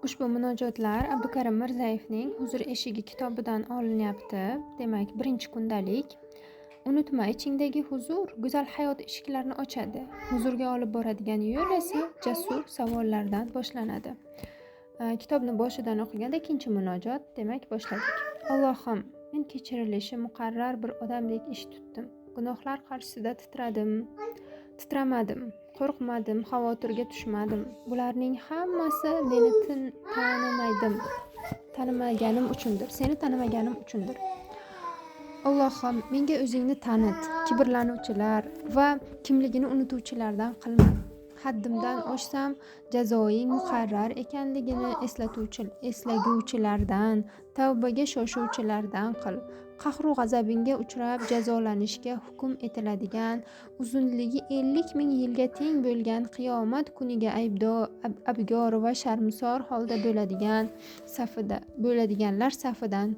Ushbu munojotlar Abdukarim Mirzayevning Huzur eshigi kitobidan olinyapti. Demak, birinchi kundalik. Unutma, ichingdagi huzur go'zal hayot eshiklarini ochadi. Huzurga olib boradigan yo'l esa jasur savollardan boshlanadi. Kitobni boshidan o'qiganda ikkinchi munojot. Demak, boshladik. Allohim, men kechirilishi muqarrar bir odamdek ish tutdim. Gunohlar qarshisida titramadim, qo'rqmadim, xavotirga tushmadim. Bularning hammasi meni tanimaganim uchundir. Seni tanimaganim uchundir. Allohim, menga o'zingni tanit. Kibrlanuvchilar va kimligini unutuvchilardan qilma. Haddimdan oshsam, jazoing muqarrar ekanligini eslaguvchilardan, tavbaga shoshuvchilardan qil. Qahru g'azabingga uchrab jazolanishga hukm etiladigan, uzunligi 50 ming yilga teng bo'lgan qiyomat kuniga abgor va sharmsor holda bo'ladiganlar safidan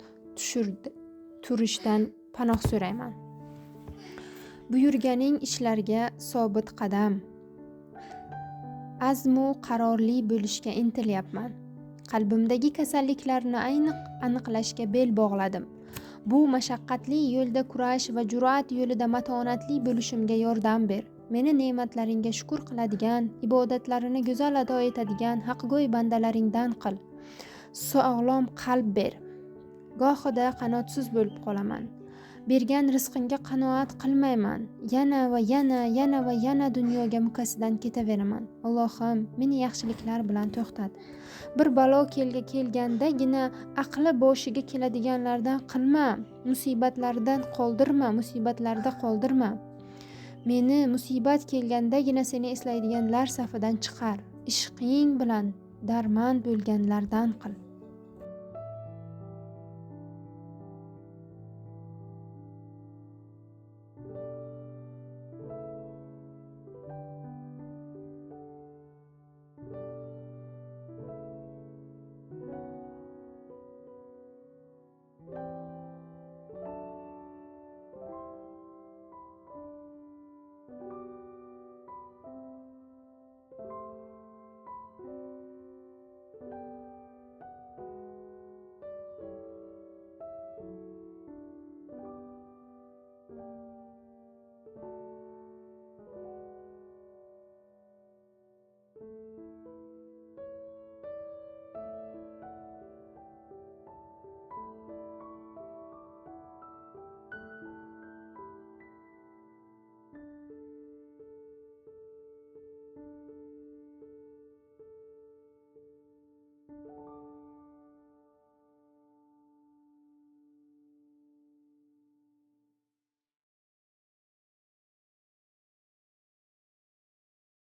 turishdan panoh so'rayman. Buyurganing ishlarga sobit qadam, azmu qarorli bo'lishga intilyapman. Qalbimdagi kasalliklarni aniqlashga bel bog'ladim. Bu mashaqqatli yo'lda kurash va jur'at yo'lida matonatli bo'lishimga yordam ber. Meni ne'matlaringga shukr qiladigan, ibodatlarini go'zal ado etadigan haqgo'y bandalaringdan qil. Sog'lom qalb ber. Gohida qanotsiz bo'lib qolaman. Bergan rizqingga qanoat qilmayman. Yana va yana dunyoga mukkasidan ketaveraman. Allohim, meni yaxshiliklar bilan to'xtat. Bir balo kelgandagina aqli boshiga keladiganlardan qilma. Musibatlarda qoldirma. Meni musibat kelgandagina seni eslaydiganlar safidan chiqar. Ishqing bilan darmand bo'lganlardan qil.